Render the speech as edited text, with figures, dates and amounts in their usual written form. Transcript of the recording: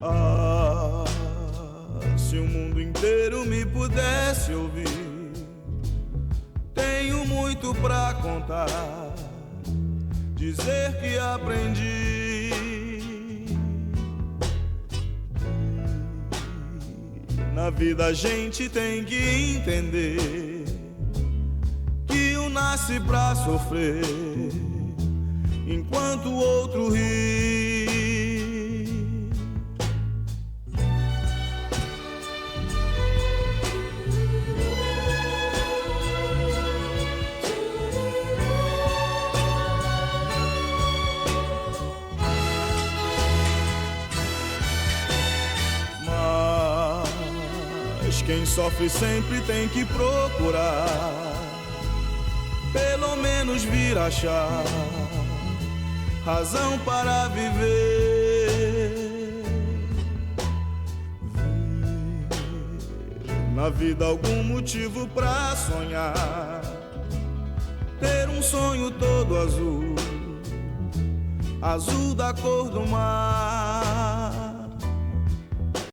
Ah, se o mundo inteiro me pudesse ouvir, tenho muito pra contar, dizer que aprendi. Na vida a gente tem que entender que um nasce pra sofrer, enquanto o outro ri. Mas quem sofre sempre tem que procurar, pelo menos vir achar razão para viver. Ver na vida algum motivo pra sonhar, ter um sonho todo azul, azul da cor do mar.